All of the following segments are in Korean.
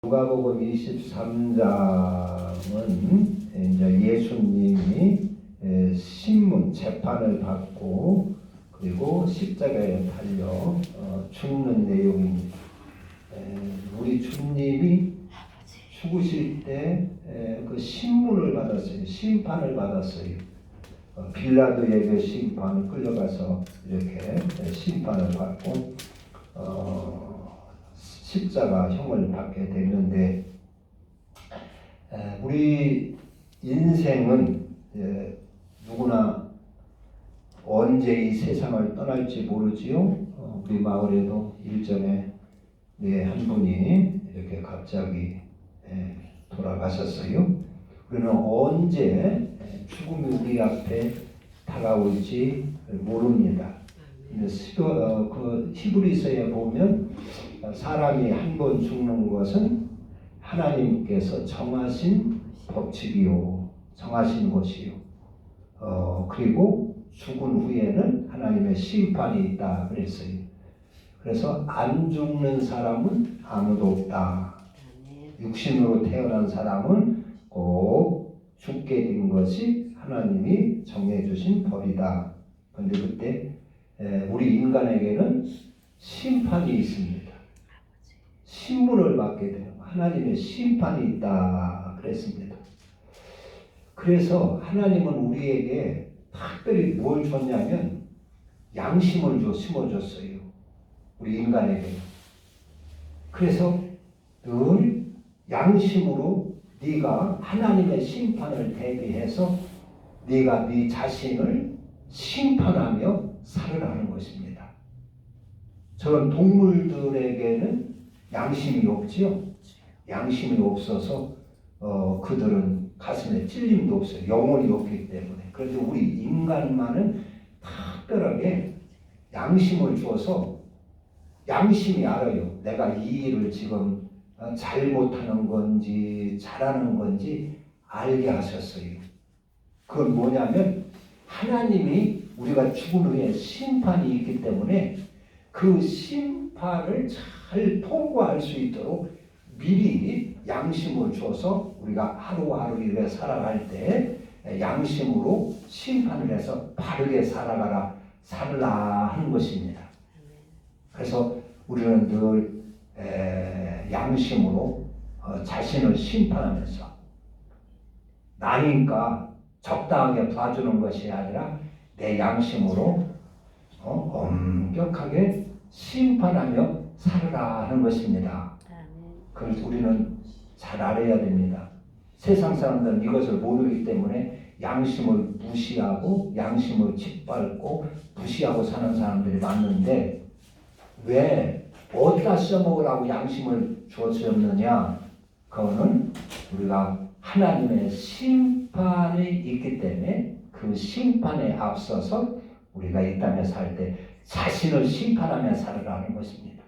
누가복음 23장은 이제 예수님이 신문 재판을 받고 그리고 십자가에 달려 죽는 내용입니다. 우리 주님이 죽으실 때 그 신문을 받았어요. 심판을 받았어요. 빌라도에게 심판을 끌려가서 이렇게 심판을 받고 십자가형을 받게 됐는데, 우리 인생은 누구나 언제 이 세상을 떠날지 모르지요. 우리 마을에도 일전에 한 분이 이렇게 갑자기 돌아가셨어요. 우리는 언제 죽음이 우리 앞에 다가올지 모릅니다. 그 히브리서에 보면 사람이 한 번 죽는 것은 하나님께서 정하신 법칙이요, 정하신 것이요. 그리고 죽은 후에는 하나님의 심판이 있다 그랬어요. 그래서 안 죽는 사람은 아무도 없다. 육신으로 태어난 사람은 꼭 죽게 된 것이 하나님이 정해주신 법이다. 그런데 그때 우리 인간에게는 심판이 있습니다. 신문을 받게 되는 하나님의 심판이 있다 그랬습니다. 그래서 하나님은 우리에게 특별히 뭘 줬냐면 양심을 심어줬어요. 우리 인간에게. 그래서 늘 양심으로 네가 하나님의 심판을 대비해서 네가 네 자신을 심판하며 살으라는 것입니다. 저런 동물들에게는 양심이 없지요. 양심이 없어서 그들은 가슴에 찔림도 없어요. 영혼이 없기 때문에. 그런데 우리 인간만은 특별하게 양심을 주어서 양심이 알아요. 내가 이 일을 지금 잘못하는 건지 잘하는 건지 알게 하셨어요. 그건 뭐냐면 하나님이 우리가 죽은 후에 심판이 있기 때문에 그 심판을 잘 통과할 수 있도록 미리 양심을 줘서 우리가 하루하루 이렇게 살아갈 때 양심으로 심판을 해서 바르게 살아라 하는 것입니다. 그래서 우리는 늘 양심으로 자신을 심판하면서 나니까 적당하게 봐주는 것이 아니라 내 양심으로 엄격하게 심판하며 살으라 하는 것입니다. 그래서 우리는 잘 알아야 됩니다. 세상 사람들은 이것을 모르기 때문에 양심을 무시하고 양심을 짓밟고 무시하고 사는 사람들이 많은데, 왜 어디다 써먹으라고 양심을 주었느냐? 그거는 우리가 하나님의 심판이 있기 때문에 그 심판에 앞서서 우리가 이 땅에 살 때 자신을 심판하며 살으라는 것입니다.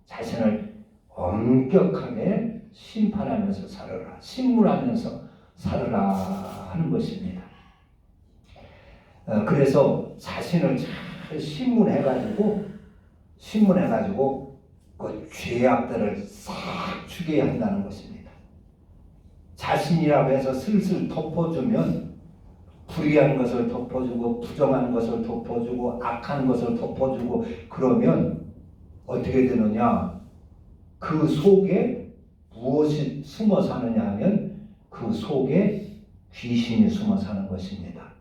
자신을 엄격하게 심판하면서 살아라, 신문하면서 살아라 하는 것입니다. 그래서 자신을 잘 신문해가지고 그 죄악들을 싹 죽여야 한다는 것입니다. 자신이라고 해서 슬슬 덮어주면 불의한 것을 덮어주고 부정한 것을 덮어주고 악한 것을 덮어주고 그러면 어떻게 되느냐? 그 속에 무엇이 숨어 사느냐 하면 그 속에 귀신이 숨어 사는 것입니다.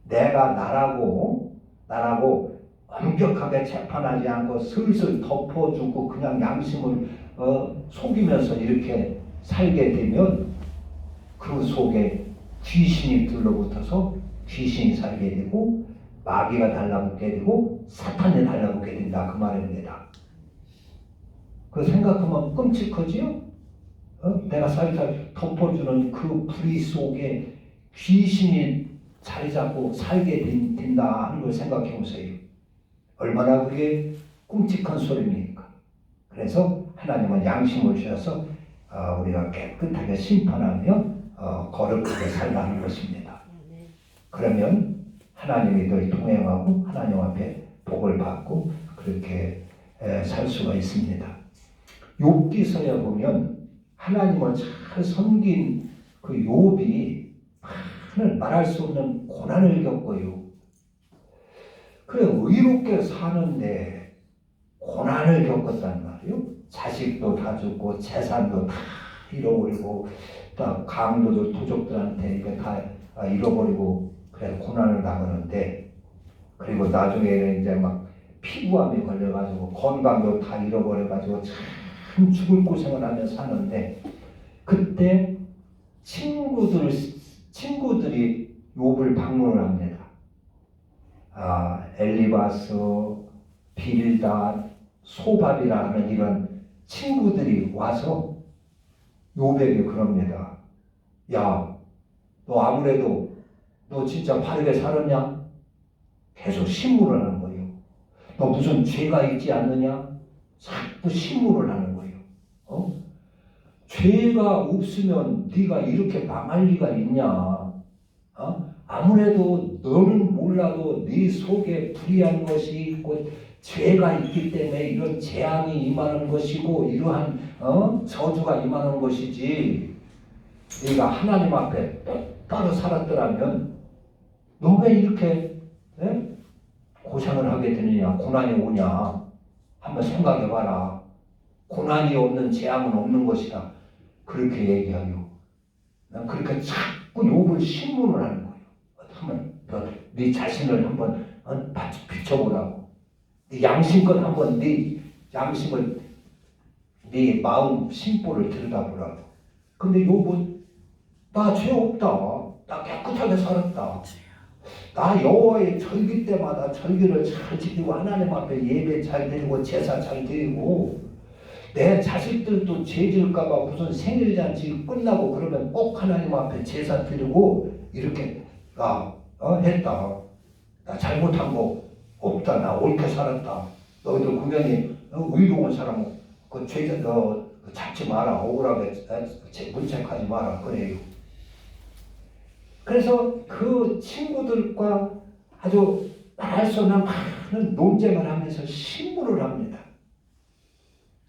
내가 나라고 엄격하게 재판하지 않고 슬슬 덮어주고 그냥 양심을 속이면서 이렇게 살게 되면 그 속에 귀신이 들러붙어서 귀신이 살게 되고 마귀가 달라붙게 되고 사탄이 달라붙게 된다 그 말입니다. 그 생각하면 끔찍하지요? 내가 살살 덮어주는 그 불의 속에 귀신이 자리 잡고 살게 된다 하는 걸 생각해 보세요. 얼마나 그게 끔찍한 소리입니까? 그래서 하나님은 양심을 주셔서 우리가 깨끗하게 심판하며 거룩하게 살라는 것입니다. 그러면 하나님이 늘 동행하고 하나님 앞에 복을 받고 그렇게 살 수가 있습니다. 욥기서에 보면 하나님을 잘 섬긴 그 욥이 많은 말할 수 없는 고난을 겪어요. 그래 의롭게 사는데 고난을 겪었단 말이에요. 자식도 다 죽고 재산도 다 잃어버리고 또 강도들 도적들한테 이게 다 잃어버리고 그래서 고난을 당하는데, 그리고 나중에는 이제 막 피부암이 걸려가지고 건강도 다 잃어버려가지고 참 죽을 고생을 하며 사는데, 그때 친구들이 욥을 방문을 합니다. 엘리바스, 빌닷, 소밥이라는 이런 친구들이 와서 욥에게 그럽니다. 야, 너 아무래도 너 진짜 바르게 살았냐? 계속 신문을 하는 거예요. 너 무슨 죄가 있지 않느냐? 자꾸 신문을 하는 거예요. 죄가 없으면 네가 이렇게 망할 리가 있냐? 아무래도 너는 몰라도 네 속에 불의한 것이 있고 죄가 있기 때문에 이런 재앙이 임하는 것이고 이러한 저주가 임하는 것이지, 네가 하나님 앞에 똑바로 살았더라면 너 왜 이렇게 고생을 하게 되느냐, 고난이 오냐, 한번 생각해봐라. 고난이 없는 재앙은 없는 것이다. 그렇게 얘기하요. 난 그렇게 자꾸 욥을 신문을 하는 거예요. 한번 네 자신을 한번 비춰보라고. 네 양심껏 한번 네 양심을, 네 마음 심보를 들여다보라고. 근데 욥은 나 죄 없다. 나 깨끗하게 살았다. 나 여호와의 절기 때마다 절기를 잘 지키고 하나님 앞에 예배 잘 드리고 제사 잘 드리고, 내 자식들도 죄 지을까봐 무슨 생일잔치 끝나고 그러면 꼭 하나님 앞에 제사 드리고 이렇게 했다. 나 잘못한 거 없다. 나 옳게 살았다. 너희들 분명히 의로운 사람은 그 죄 잡지 마라. 억울하게 문책하지 마라. 그래요. 그래서 그 친구들과 아주 말할 수 없는 많은 논쟁을 하면서 신문을 합니다.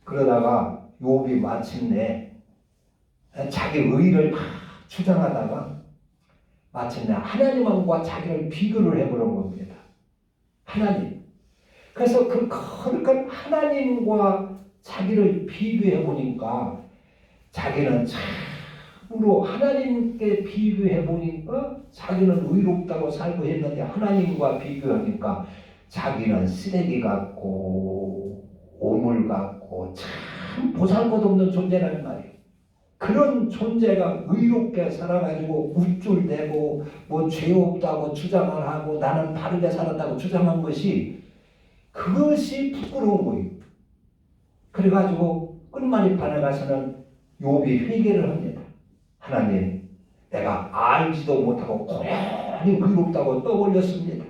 그러다가 욥이 마침내 자기 의를 막 주장하다가 마침내 하나님과 자기를 비교를 해보는 겁니다. 하나님. 그래서 그 거룩한 하나님과 자기를 비교해 보니까 자기는 참으로 하나님께 비교해 보니까 자기는 의롭다고 살고 했는데 하나님과 비교하니까 자기는 쓰레기 같고 오물 같고 참 보잘것없는 존재라는 말이에요. 그런 존재가 의롭게 살아가지고 우쭐대고 뭐 죄 없다고 주장을 하고 나는 바르게 살았다고 주장한 것이, 그것이 부끄러운 거예요. 그래가지고 끝말잇판에 가서는 욥이 회개를 합니다. 하나님, 내가 알지도 못하고 고연히 의롭다고 떠올렸습니다.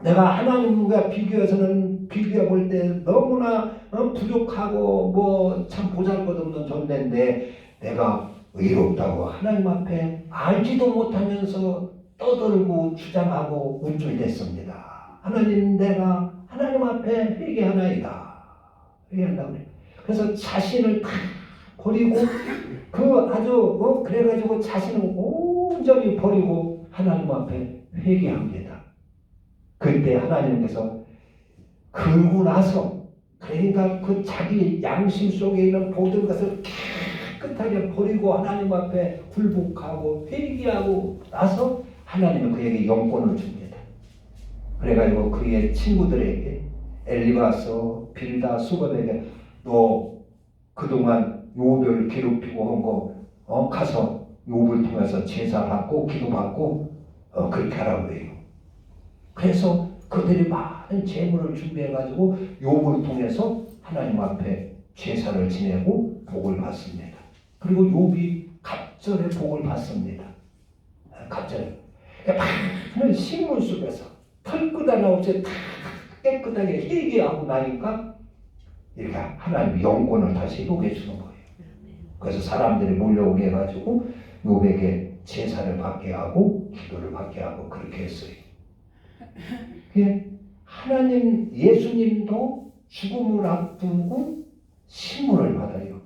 내가 하나님과 비교해서는 비교해 볼 때 너무나 부족하고 뭐 참 보잘것없는 존재인데 내가 의롭다고 하나님 앞에 알지도 못하면서 떠들고 주장하고 우쭐댔습니다. 하나님, 내가 하나님 앞에 회개하나이다. 회개한다고 그래요. 그래서 자신을 다 버리고 아주 그래가지고 자신을 온전히 버리고 하나님 앞에 회개합니다. 그때 하나님께서 그러고 나서, 그러니까 그 자기 양심 속에 있는 모든 것을 깨끗하게 버리고 하나님 앞에 굴복하고 회개하고 나서 하나님은 그에게 영권을 줍니다. 그래가지고 그의 친구들에게, 엘리바스, 빌닷, 수갑에게 너 그동안 욥을 괴롭히고 한 거 가서 욥을 통해서 제사받고 기도받고 그렇게 하라고 해요. 그래서 그들이 많은 재물을 준비해가지고 욥을 통해서 하나님 앞에 제사를 지내고 복을 받습니다. 그리고 욥이 갑절의 복을 받습니다. 갑절. 많은 식물 속에서 털끝 하나 없이 다 깨끗하게 회개하고 나니까 이렇게 하나님이 영권을 다시 회복해 주는 거예요. 그래서 사람들이 몰려오게 해가지고 욥에게 제사를 받게 하고 기도를 받게 하고 그렇게 했어요. 하나님, 예수님도 죽음을 앞두고 신문을 받아요.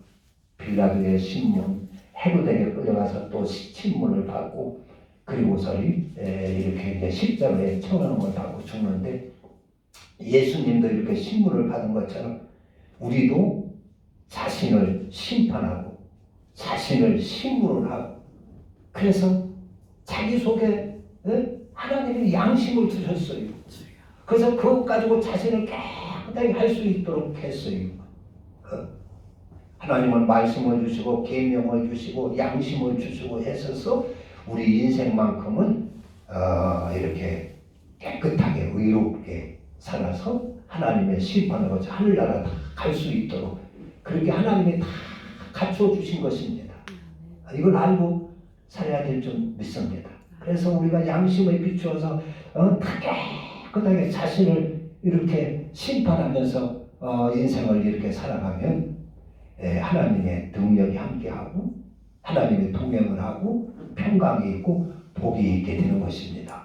빌라도의 신문, 헤로데에게 끌려가서 또 신문을 받고, 그리고서 이렇게 이제 십자가에 처형을 받고 죽는데, 예수님도 이렇게 신문을 받은 것처럼 우리도 자신을 심판하고 자신을 신문을 하고, 그래서 자기 속에 하나님이 양심을 주셨어요. 그래서 그것 가지고 자신을 깨끗하게 할 수 있도록 했어요. 하나님은 말씀을 주시고 계명을 주시고 양심을 주시고 했어서 우리 인생만큼은 이렇게 깨끗하게 의롭게 살아서 하나님의 심판으로 하늘나라 갈 수 있도록 그렇게 하나님이 다 갖춰주신 것입니다. 이걸 알고 살아야 될 줄 믿습니다. 그래서 우리가 양심에 비추어서 다 깨끗하게 자신을 이렇게 심판하면서 인생을 이렇게 살아가면 하나님의 능력이 함께하고 하나님의 동행을 하고 평강이 있고 복이 있게 되는 것입니다.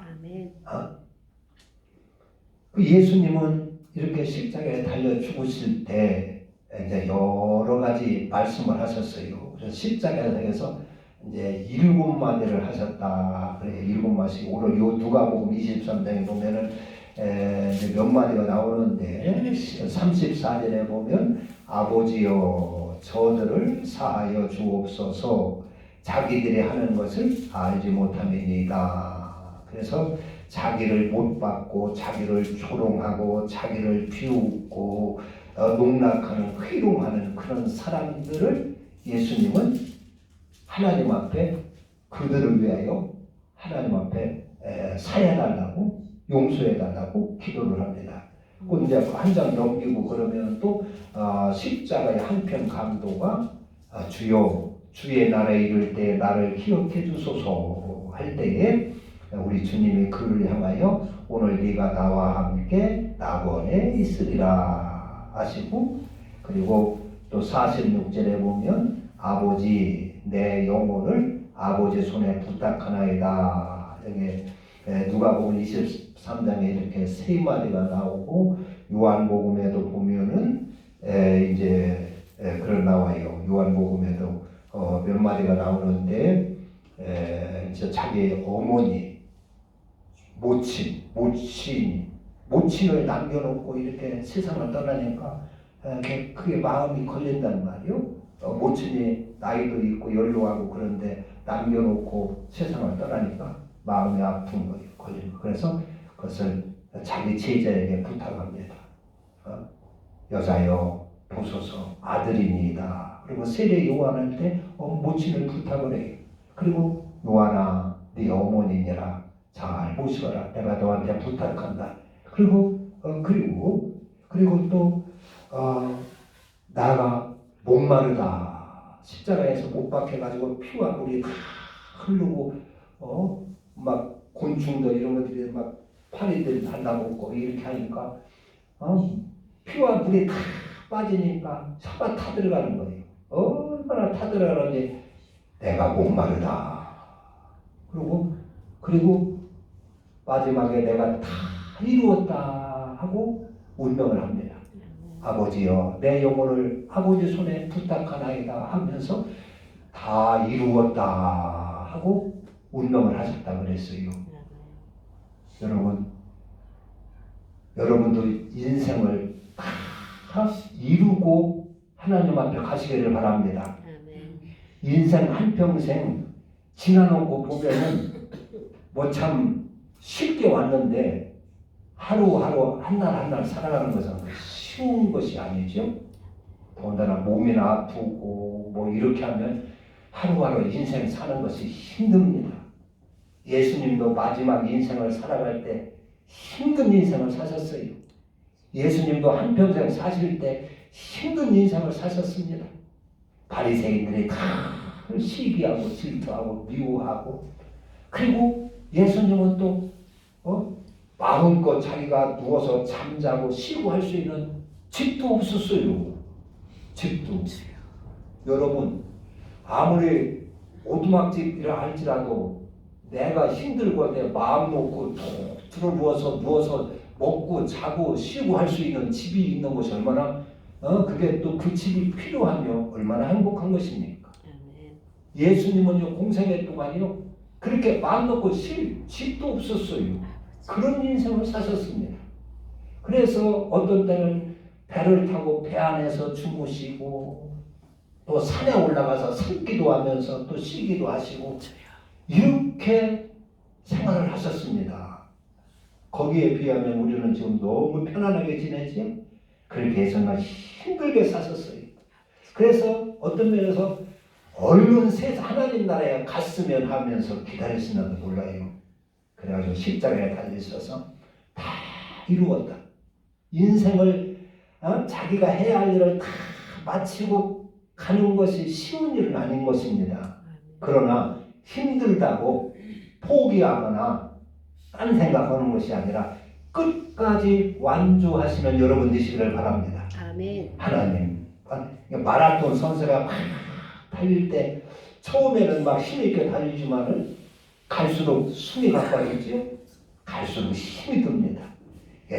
그 예수님은 이렇게 십자가에 달려 죽으실 때 이제 여러 가지 말씀을 하셨어요. 그래서 십자가에서 이제 7마디를 하셨다. 그래 7마디. 오늘 요 누가복음 23장에 보면은 이제 몇 마디가 나오는데 34절에 보면 아버지여 저들을 사하여 주옵소서 자기들이 하는 것을 알지 못함이니이다. 그래서 자기를 못 받고 자기를 조롱하고 자기를 비웃고 농락하는 회롱하는 그런 사람들을 예수님은 하나님 앞에 그들을 위하여 하나님 앞에 사해달라고 용서해달라고 기도를 합니다. 그 이제 한 장 넘기고 그러면 또 십자가의 한편 강도가 주여 주의 날에 이를 때 나를 기억해 주소서 할 때에 우리 주님이 그를 향하여 오늘 네가 나와 함께 낙원에 있으리라 하시고, 그리고 또 46절에 보면 아버지 내 영혼을 아버지 손에 부탁하나이다. 여기 누가복음 23장에 이렇게 세 마디가 나오고 요한복음에도 보면은 이제 그런 나와요. 요한복음에도 몇 마디가 나오는데 이제 자기의 어머니 모친을 남겨놓고 이렇게 세상을 떠나니까 그게 마음이 걸린단 말이요. 모친이 나이도 있고 연로하고 그런데 남겨놓고 세상을 떠나니까 마음이 아픈 거예요. 걸리는 거. 그래서 그것을 자기 제자에게 부탁합니다. 여자여 보소서 아들이니이다. 그리고 세례 요한한테 모친을 부탁을 해요. 그리고 요한아 네 어머니니라 잘 모시거라. 내가 너한테 부탁한다. 그리고 또 나가 목마르다. 십자가에서 못 박혀가지고 피와 물이 다 흐르고 막 곤충들 이런 것들이 막 파리들 달라붙고 이렇게 하니까 피와 물이 다 빠지니까 혀가 타들어가는 거예요. 얼마나 타들어가는지 내가 목마르다. 그리고 마지막에 내가 다 이루었다 하고 운명을 합니다. 아버지여 내 영혼을 아버지 손에 부탁하나이다 하면서 다 이루었다 하고 운명을 하셨다 그랬어요. 여러분도 인생을 다 이루고 하나님 앞에 가시기를 바랍니다. 인생 한평생 지나놓고 보면은 참 쉽게 왔는데 하루하루 한날 살아가는 것은 쉬운 것이 아니죠. 더군다나 몸이나 아프고 이렇게 하면 하루하루 인생 사는 것이 힘듭니다. 예수님도 마지막 인생을 살아갈 때 힘든 인생을 사셨어요. 예수님도 한평생 사실 때 힘든 인생을 사셨습니다. 바리새인들이 다 시기하고 질투하고 미워하고, 그리고 예수님은 또 마음껏 자기가 누워서 잠자고 쉬고 할 수 있는 집도 없었어요. 집도. 여러분 아무리 오두막집이라 할지라도 내가 힘들고 내 마음 놓고 툭 들어 누워서 먹고 자고 쉬고 할 수 있는 집이 있는 것이 얼마나 그게 또 그 집이 필요하며 얼마나 행복한 것입니까? 예수님은요 공생애 동안요 그렇게 마음 놓고 쉴 집도 없었어요. 그런 인생을 사셨습니다. 그래서 어떤 때는 배를 타고 배 안에서 주무시고 또 산에 올라가서 산기도 하면서 또 쉬기도 하시고 이렇게 생활을 하셨습니다. 거기에 비하면 우리는 지금 너무 편안하게 지내지요? 그렇게 정말 힘들게 사셨어요. 그래서 어떤 면에서 얼른 하나님 나라에 갔으면 하면서 기다렸으면 몰라요. 그래가지고 십자가에 달리셔서 다 이루었다. 인생을 자기가 해야 할 일을 다 마치고 가는 것이 쉬운 일은 아닌 것입니다. 그러나 힘들다고 포기하거나 딴 생각하는 것이 아니라 끝까지 완주하시는 여러분 되시기를 바랍니다. 아멘. 하나님 마라톤 선수가 막 달릴 때 처음에는 막 힘있게 달리지만은 갈수록 숨이 가빠지죠. 갈수록 힘이 듭니다.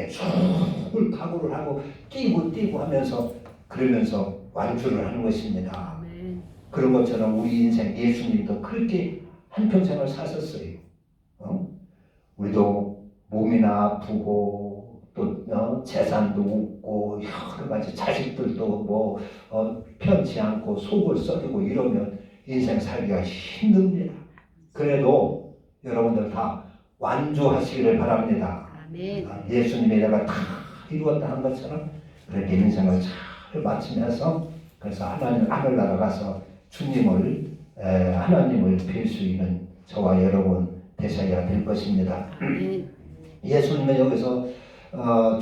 죽을 각오를 하고 뛰고 하면서 그러면서 완주를 하는 것입니다. 아멘. 그런 것처럼 우리 인생 예수님도 그렇게 한평생을 사셨어요. 우리도 몸이나 아프고 또 재산도 없고 여러 가지 자식들도 뭐 편치 않고 속을 썩이고 이러면 인생 살기가 힘듭니다. 그래도 여러분들 다 완주하시기를 바랍니다. 아멘. 예수님이 내가 다 이루었다 한 것처럼 그렇게 인생을 잘 마치면서 그래서 하늘나라 가서 주님을 하나님을 뵐 수 있는 저와 여러분 되셔야 될 것입니다. 아멘. 예수님은 여기서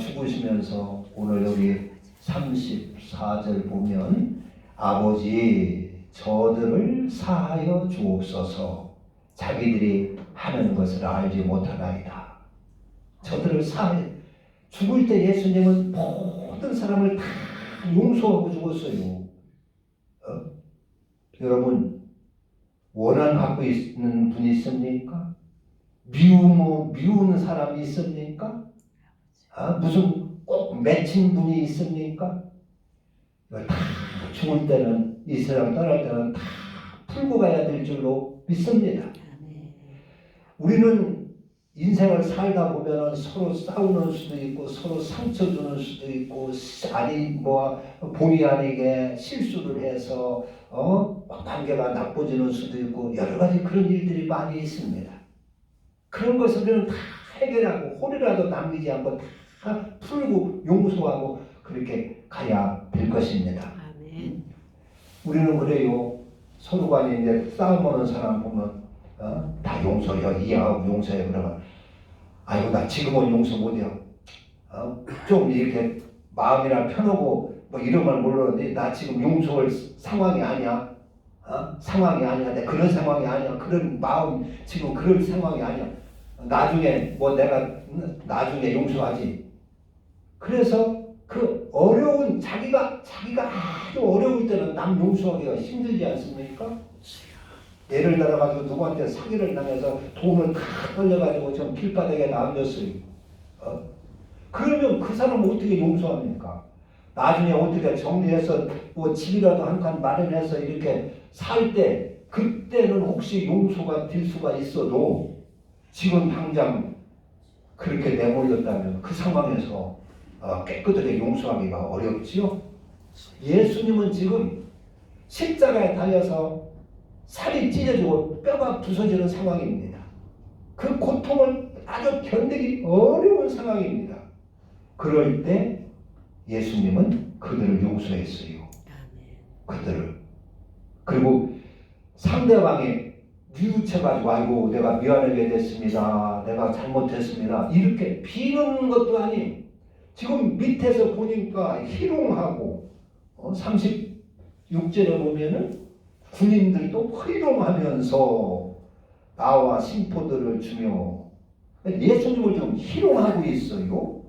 죽으시면서 오늘 여기 34절 보면 아버지 저들을 사하여 주옵소서 자기들이 하는 것을 알지 못하나이다. 저들을 사하여 죽을 때 예수님은 모든 사람을 다 용서하고 죽었어요. 여러분 원한 갖고 있는 분이 있습니까? 미우는 사람이 있습니까? 무슨 꼭 맺힌 분이 있습니까? 다 죽을 때는 이 세상 떠날 때는 다 풀고 가야 될 줄로 믿습니다. 우리는 인생을 살다 보면 서로 싸우는 수도 있고 서로 상처 주는 수도 있고 본의 아니게 실수를 해서 관계가 나빠지는 수도 있고 여러 가지 그런 일들이 많이 있습니다. 그런 것을 우리는 다 해결하고 홀이라도 남기지 않고 다 풀고 용서하고 그렇게 가야 될 것입니다. 아멘. 우리는 그래요. 서로 간에 이제 싸움하는 사람 보면 다 용서해 이해하고 용서해 그러면 아이고 나 지금은 용서 못해요. 좀 이렇게 마음이나 편하고 뭐 이러면 모르는데 나 지금 용서할 상황이 아니야. 상황이 아니야. 내 그런 상황이 아니야. 그런 마음 지금 그럴 상황이 아니야. 나중에 뭐 내가 나중에 용서하지. 그래서 그 어려운 자기가 아주 어려울 때는 남 용서하기가 힘들지 않습니까? 예를 들어가지고 누구한테 사기를 당해서 돈을 다 걸려가지고 좀 길바닥에 남겼어요. 그러면 그 사람은 어떻게 용서합니까? 나중에 어떻게 정리해서 뭐 집이라도 한 칸 마련해서 이렇게 살 때 그때는 혹시 용서가 될 수가 있어도 지금 당장 그렇게 내몰렸다면 그 상황에서 깨끗하게 용서하기가 어렵지요. 예수님은 지금 십자가에 달려서 살이 찢어지고 뼈가 부서지는 상황입니다. 그 고통을 아주 견디기 어려운 상황입니다. 그럴 때 예수님은 그들을 용서했어요. 그들을. 그리고 상대방이 뉘우쳐가지고 아이고 내가 미안하게 됐습니다. 내가 잘못했습니다. 이렇게 비는 것도 아니에요. 지금 밑에서 보니까 희롱하고 36절에 보면은 군인들도 희롱하면서 나와 심포들을 주며 예수님을 좀 희롱하고 있어요.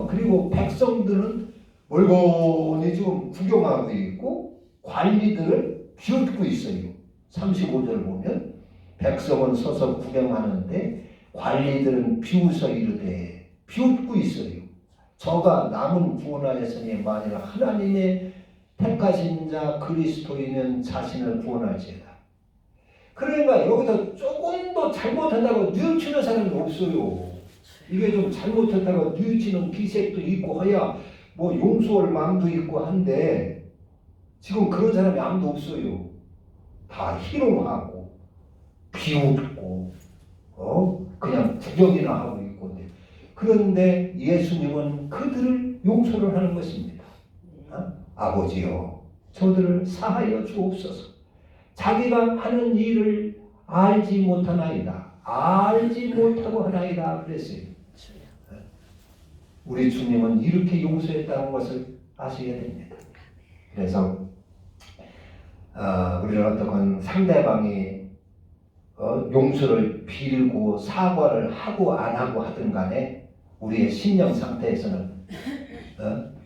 그리고 백성들은 멀거니 지금 구경하고 있고 관리들을 비웃고 있어요. 35절 보면 백성은 서서 구경하는데 관리들은 비웃어 이르되 비웃고 있어요. 저가 남은 구원하였으니 만일 하나님의 택하신 자 그리스도인은 자신을 구원할지어다. 그러니까 여기서 조금 더 잘못한다고 뉘우치는 사람이 없어요. 이게 좀 잘못했다고 뉘우치는 기색도 있고 해야 뭐 용서할 마음도 있고 한데 지금 그런 사람이 아무도 없어요. 다 희롱하고 비웃고 그냥 구경이나 하고 있고. 그런데 예수님은 그들을 용서를 하는 것입니다. 아버지여 저들을 사하여 주옵소서. 자기가 하는 일을 알지 못하나이다. 알지 못하고 하나이다 그랬어요. 우리 주님은 이렇게 용서했다는 것을 아셔야 됩니다. 그래서 우리는 어떤 상대방이 용서를 빌고 사과를 하고 안 하고 하든 간에 우리의 심령 상태에서는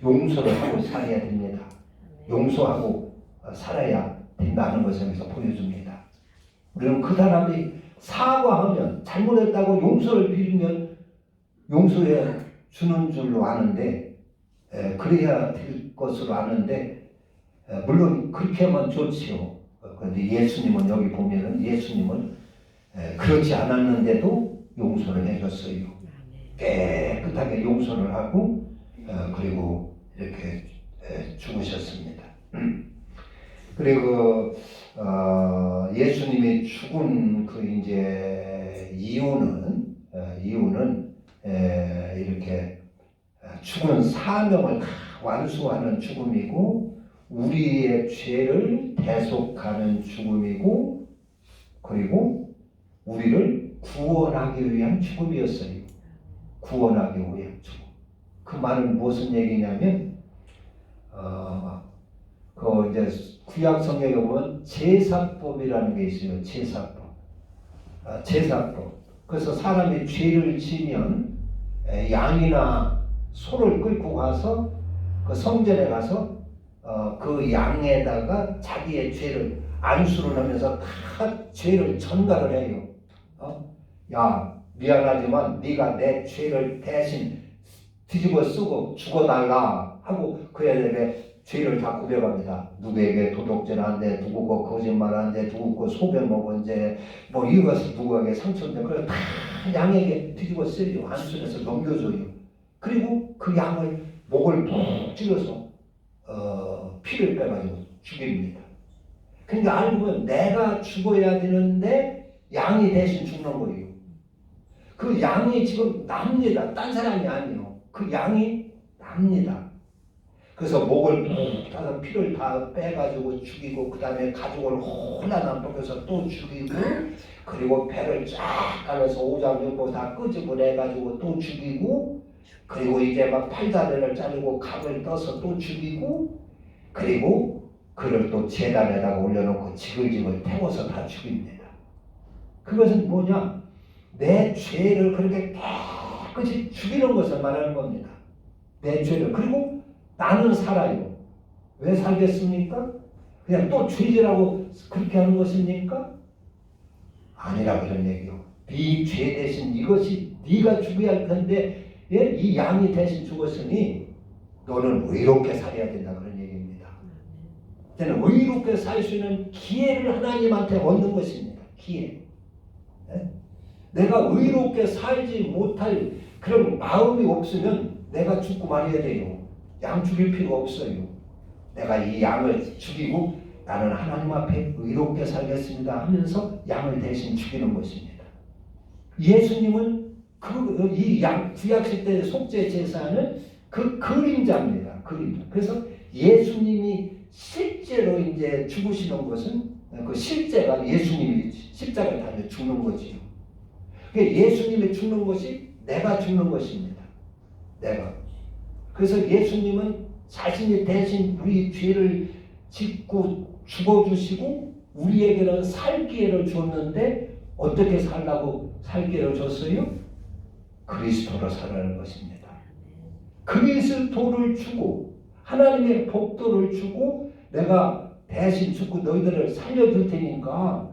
용서를 하고 살아야 됩니다. 용서하고 살아야 된다는 것을 여기서 보여줍니다. 우리는 그 사람이 사과하면 잘못했다고 용서를 빌면 용서해 주는 줄로 아는데 그래야 될 것으로 아는데 물론 그렇게 하면 좋지요. 그런데 예수님은 여기 보면은 예수님은 그렇지 않았는데도 용서를 해줬어요. 깨끗하게 용서를 하고 그리고 이렇게 죽으셨습니다. 그리고 예수님이 죽은 그 이제 이유는 이렇게 죽은 사명을 다 완수하는 죽음이고 우리의 죄를 대속하는 죽음이고 그리고 우리를 구원하기 위한 죽음이었어요. 구원하기 위한 죽음. 그 말은 무슨 얘기냐면 그 이제 구약 성경에 보면 제사법이라는 게 있어요. 제사법. 제사법. 그래서 사람이 죄를 지면 양이나 소를 끌고 가서 그 성전에 가서 그 양에다가 자기의 죄를 안수를 하면서 다 죄를 전가를 해요. 야 미안하지만 네가 내 죄를 대신 뒤집어 쓰고 죽어달라 하고 그에게 죄를 다 고백합니다. 누구에게 도둑질 한 데, 누구고 거짓말 한 데, 누구고 소변 먹은 데, 뭐 이것을 누구에게 상처인데, 그걸 다 양에게 뒤집어 쓰요. 안수해서 넘겨줘요. 그리고 그 양을 목을 푹 찔러서 피를 빼가지고 죽입니다. 그러니까 알고 보면 내가 죽어야 되는데 양이 대신 죽는 거예요. 그 양이 지금 납니다. 딴 사람이 아니에요. 그 양이 납니다. 그래서 목을 푹 따서 피를 다 빼가지고 죽이고 그 다음에 가죽을 홀라나 벗겨서 또 죽이고 그리고 배를 쫙 깔아서 오장육부 다 끄집어내가지고 또 죽이고 그리고 이제 막 팔다리를 자르고 각을 떠서 또 죽이고 그리고 그를 또 제단에다가 올려놓고 지글지글 태워서 다 죽입니다. 그것은 뭐냐? 내 죄를 그렇게 깨끗이 죽이는 것을 말하는 겁니다. 내 죄를. 그리고 나는 살아요. 왜 살겠습니까? 그냥 또 죄질하고 그렇게 하는 것입니까? 아니라 그런 얘기요. 네 죄 대신 이것이 네가 죽어야 할 텐데 이 양이 대신 죽었으니 너는 의롭게 살아야 된다 그런 얘기입니다. 저는 의롭게 살 수 있는 기회를 하나님한테 얻는 것입니다. 기회. 내가 의롭게 살지 못할 그런 마음이 없으면 내가 죽고 말아야 돼요. 양 죽일 필요가 없어요. 내가 이 양을 죽이고 나는 하나님 앞에 의롭게 살겠습니다 하면서 양을 대신 죽이는 것입니다. 예수님은 이 양 구약시대의 속죄 제사는 그 그림자입니다. 그림자. 그래서 예수님이 실제로 이제 죽으시는 것은 그 실제가 예수님이 십자가에 달려 죽는 거지요. 예수님이 죽는 것이 내가 죽는 것입니다. 내가. 그래서 예수님은 자신이 대신 우리 죄를 짓고 죽어주시고 우리에게는 살 기회를 줬는데 어떻게 살라고 살 기회를 줬어요? 그리스도로 살아가는 것입니다. 그리스도를 주고 하나님의 복도를 주고 내가 대신 죽고 너희들을 살려줄 테니까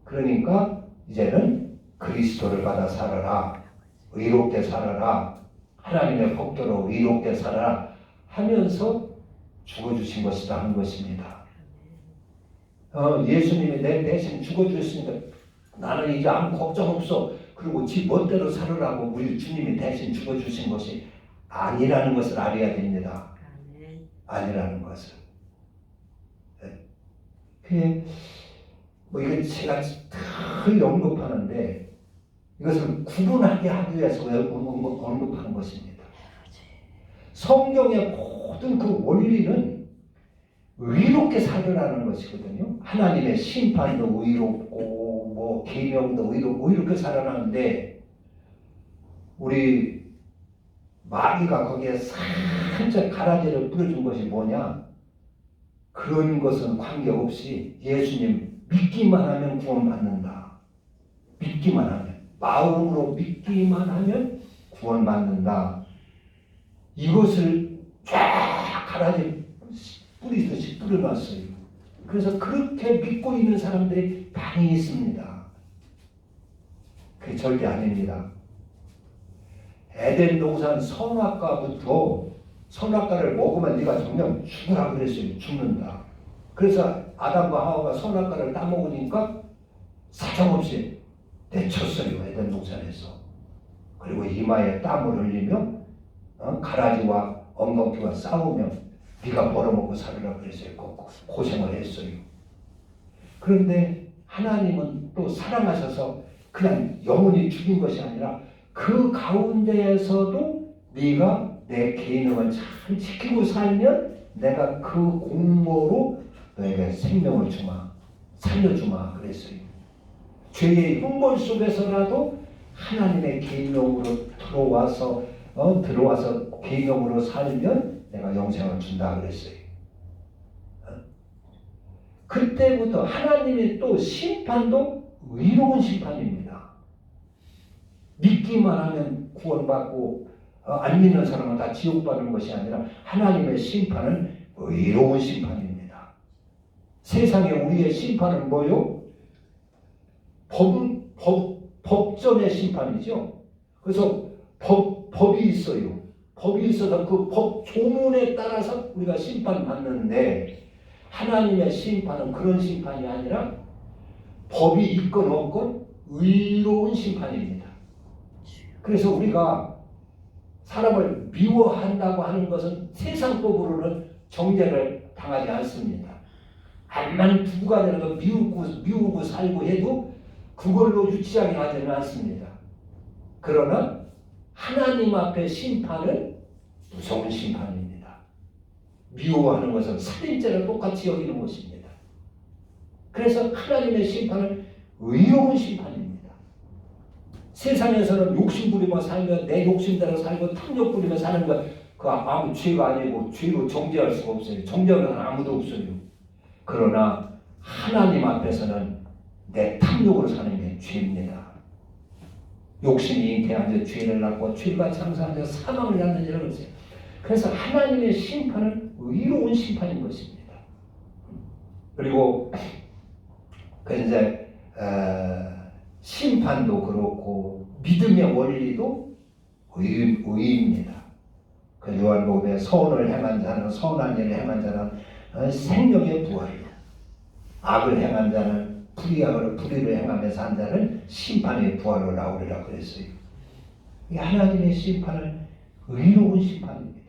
그러니까 이제는 그리스도를 받아 살아라. 의롭게 살아라. 하나님의 복도로 의롭게 살아라 하면서 죽어주신 것이다 한 것입니다. 예수님이 내 대신 죽어주셨으니까 나는 이제 아무 걱정 없어. 그리고 지 멋대로 살으라고 우리 주님이 대신 죽어주신 것이 아니라는 것을 알아야 됩니다. 아니라는 것을. 그게 뭐 이건 제가 늘 언급하는데 이것을 구분하게 하기 위해서 언급하는 것입니다. 성경의 모든 그 원리는 의롭게 살으라는 것이거든요. 하나님의 심판도 의롭고 뭐 계명도 의롭고 이렇게 살아나는데 우리 마귀가 거기에 살짝 가라지를 뿌려준 것이 뭐냐? 그런 것은 관계없이 예수님 믿기만 하면 구원받는다. 믿기만 하면, 마음으로 믿기만 하면 구원받는다. 이것을 쫙 가라지 뿌리듯이 뿌려놨어요. 그래서 그렇게 믿고 있는 사람들이 많이 있습니다. 그게 절대 아닙니다. 에덴 동산 선악과부터 선악과를 먹으면 네가 정녕 죽으라 그랬어요. 죽는다. 그래서 아담과 하와가 선악과를 따먹으니까 사정없이 내쳤어요. 에덴 동산에서. 그리고 이마에 땀을 흘리며 가라지와 엉겅퀴와 싸우며 네가 벌어먹고 살으라 그랬어요. 고생을 했어요. 그런데 하나님은 또 사랑하셔서 그냥 영원히 죽인 것이 아니라 그 가운데에서도 네가 내 계명을 잘 지키고 살면 내가 그 공로로 너에게 생명을 주마, 살려주마 그랬어요. 죄의 흉벌 속에서라도 하나님의 계명으로 들어와서 계명으로 살면 내가 영생을 준다 그랬어요. 그때부터 하나님의 또 심판도 의로운 심판입니다. 믿기만 하면 구원받고 안 믿는 사람은 다 지옥 받는 것이 아니라 하나님의 심판은 의로운 심판입니다. 세상에 우리의 심판은 뭐요? 법전의 심판이죠. 그래서 법이 있어요. 법이 있어서 그 법 조문에 따라서 우리가 심판받는데 하나님의 심판은 그런 심판이 아니라 법이 있건 없건 의로운 심판입니다. 그래서 우리가 사람을 미워한다고 하는 것은 세상법으로는 정죄를 당하지 않습니다. 암만 부부가 되어도 미우고 살고 해도 그걸로 유치하게 하지는 않습니다. 그러나 하나님 앞에 심판은 무서운 심판입니다. 미워하는 것은 살인죄랑 똑같이 여기는 것입니다. 그래서 하나님의 심판은 의로운 심판입니다. 세상에서는 욕심 부리며 살면 내 욕심대로 살고 탐욕 부리며 사는 것 그 아무 죄가 아니고 죄로 정죄할 수가 없어요. 정죄하는 아무도 없어요. 그러나 하나님 앞에서는 내 탐욕으로 사는 게 죄입니다. 욕심이 잉태하여 죄를 낳고 죄가 장사하여 사망을 낳는 일을 했어요. 그래서 하나님의 심판은 의로운 심판인 것입니다. 그리고 이제 심판도 그렇고 믿음의 원리도 의입니다. 그 요한복음에 선을 행한 자는 선한 일을 행한 자는 생명의 부활이요. 악을 행한 자는 불의를 행하면서 한 자는 심판의 부활로 나오리라 그랬어요. 이 하나님의 심판은 의로운 심판입니다.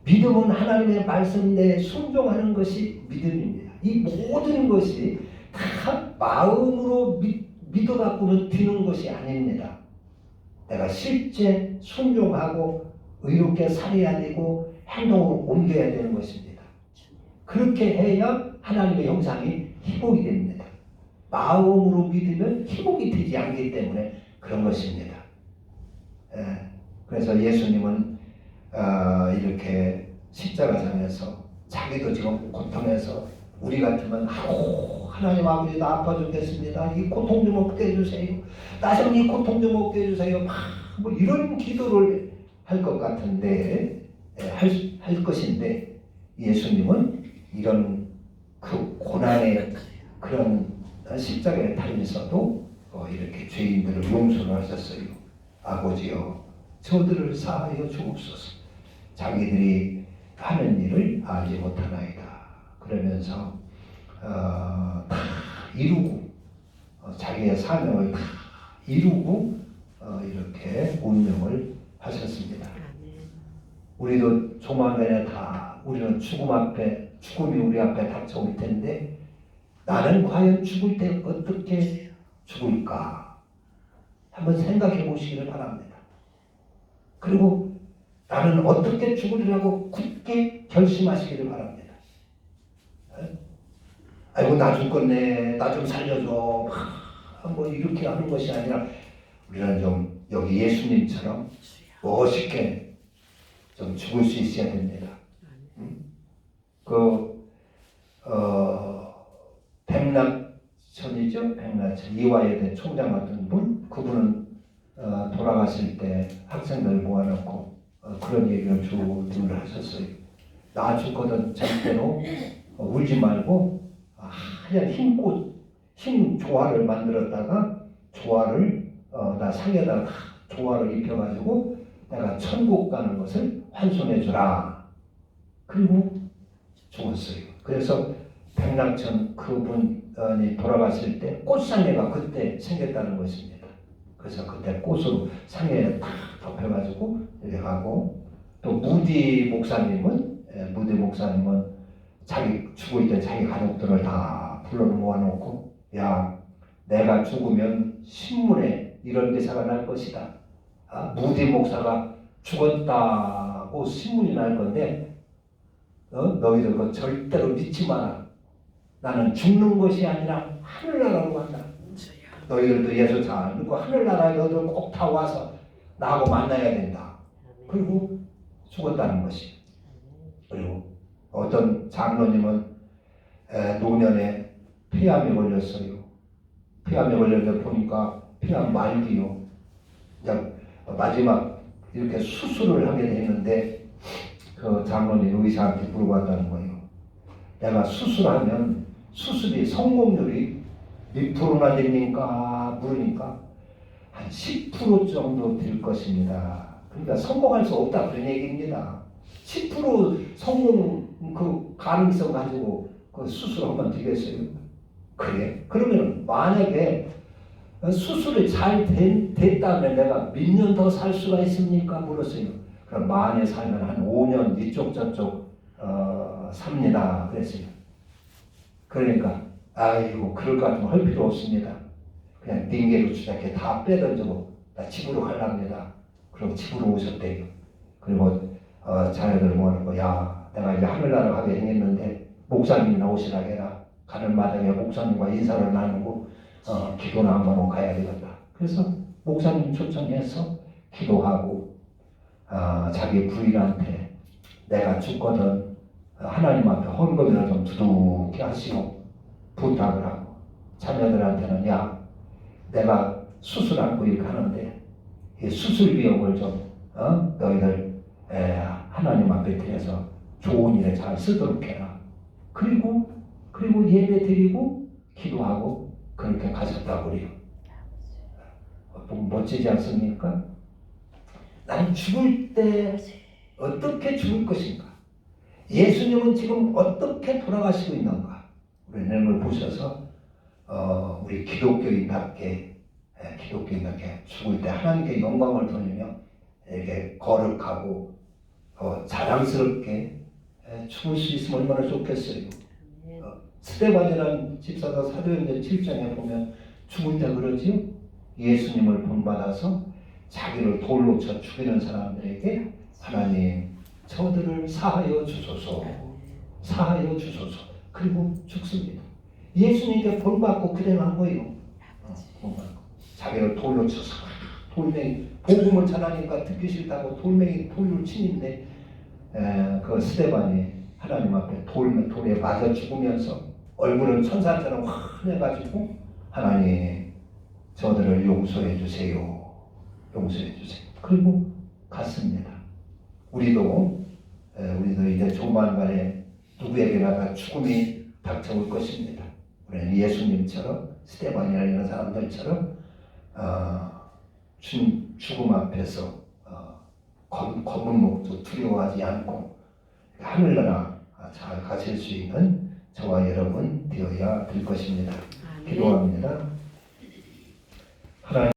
믿음은 하나님의 말씀 내에 순종하는 것이 믿음입니다. 이 모든 것이 다 마음으로 믿어갖고는 되는 것이 아닙니다. 내가 실제 순종하고 의롭게 살아야 되고 행동을 옮겨야 되는 것입니다. 그렇게 해야 하나님의 형상이 회복이 됩니다. 마음으로 믿으면 회복이 되지 않기 때문에 그런 것입니다. 그래서 예수님은 이렇게 십자가상에서 자기도 지금 고통해서 우리 같으면 하나님 아버지 나 아파 죽겠습니다. 이 고통 좀 없게 해주세요. 나좀 이 고통 좀 없게 해주세요. 뭐 이런 기도를 할 것 같은데 할 것인데 예수님은 이런 그 고난의 그런 십자가에 달리서도 이렇게 죄인들을 용서를 하셨어요. 아버지여 저들을 사하여 주옵소서. 자기들이 하는 일을 알지 못하나이다. 그러면서 다 이루고 자기의 사명을 다 이루고 이렇게 운명을 하셨습니다. 우리도 조만간에 다 우리는 죽음이 우리 앞에 닥쳐올 텐데 나는 과연 죽을 때 어떻게 죽을까? 한번 생각해 보시기를 바랍니다. 그리고 나는 어떻게 죽으리라고 굳게 결심하시기를 바랍니다. 아이고 나 죽겠네, 나 좀 살려줘, 뭐 이렇게 하는 것이 아니라 우리는 좀 여기 예수님처럼 멋있게 좀 죽을 수 있어야 됩니다. 백낙천이죠. 백낙천 이화여대 총장 같은 분, 그분은 돌아가실 때 학생들 모아놓고 그런 얘기를 늘 하셨어요. 나 죽거든 절대로 울지 말고 하얀 흰 조화를 만들었다가 조화를 나 상에다 조화를 입혀가지고 내가 천국 가는 것을 환송해 주라. 그리고 죽었어요. 그래서 백낙천 그분이 돌아갔을 때 꽃상회가 그때 생겼다는 것입니다. 그래서 그때 꽃으로 상회에 탁 덮여가지고 이렇게 가고, 또 무디 목사님은 자기 죽을 때 자기 가족들을 다 불러 모아놓고, 야, 내가 죽으면 신문에 이런 기사가 날 것이다. 무디 목사가 죽었다고 신문이 날 건데 너희들 그거 절대로 믿지 마라. 나는 죽는 것이 아니라 하늘나라로 간다. 너희들도 예수 잘 믿고 하늘나라에 너희들 꼭 다 와서 나하고 만나야 된다. 그리고 죽었다는 것이. 그리고 어떤 장로님은 노년에 폐암에 걸렸어요. 폐암에 걸렸는데 보니까 폐암 말기요. 마지막 이렇게 수술을 하게 됐는데 그 장로님 의사한테 물어봤다는 거예요. 내가 수술하면 수술이 성공률이 몇 프로나 됩니까? 물으니까 한 10% 정도 될 것입니다. 그러니까 성공할 수 없다 그런 얘기입니다. 10% 성공 그 가능성 가지고 그 수술하면 되겠어요? 그래? 그러면 만약에 수술이 잘 됐다면 내가 몇 년 더 살 수가 있습니까? 물었어요. 그럼 만에 살면 한 5년 이쪽 저쪽 삽니다. 그랬어요. 그러니까 아이고 그럴 것 같으면 할 필요 없습니다. 그냥 링게로 주작해 다 빼던지고 나 집으로 가랍니다. 그럼 집으로 오셨대요. 그리고 자녀들 모아놓고 야 내가 이제 하늘나라 가게 생겼는데 목사님 나오시라 해라. 가는 마당에 목사님과 인사를 나누고 기도나 한번 하고 가야 되겠다. 그래서 목사님 초청해서 기도하고 자기 부인한테 내가 죽거든 하나님 앞에 헌금이나 좀 두둑히 하시고 부탁을 하고, 자녀들한테는 야 내가 수술하고 이렇게 하는데 이 수술 비용을 좀 너희들 하나님 앞에 드려서 좋은 일에 잘 쓰도록 해라. 그리고 예배 드리고 기도하고 그렇게 가셨다고 그래요. 멋지지 않습니까? 난 죽을 때 어떻게 죽을 것인가? 예수님은 지금 어떻게 돌아가시고 있는가? 우리는 걸 보셔서 우리 기독교인답게 죽을 때 하나님께 영광을 돌리며 이렇게 거룩하고 자랑스럽게 죽을 수 있으면 얼마나 좋겠어요. 스데반이라는 집사가 사도행전 7장에 보면 죽을 때 그러지요. 예수님을 본받아서 자기를 돌로 쳐 죽이는 사람들에게 하나님 저들을 사하여 주소서, 사하여 주소서. 그리고 죽습니다. 예수님께 본받고 그래난 거예요. 자기를 돌로 쳐서 돌멩이 복음을 전하니까 듣기 싫다고 돌을 치는데 그 스데반이 하나님 앞에 돌에 맞아 죽으면서 얼굴은 천사처럼 환해가지고 하나님 저들을 용서해 주세요. 용서해 주세요. 그리고 갔습니다. 우리도 이제 조만간에 누구에게나 다 죽음이 닥쳐올 것입니다. 우리는 예수님처럼 스데반이나 이런 사람들처럼 죽음 앞에서 검은 목도 두려워하지 않고 하늘나라 잘 가실 수 있는 저와 여러분 되어야 될 것입니다. 기도합니다. 하나님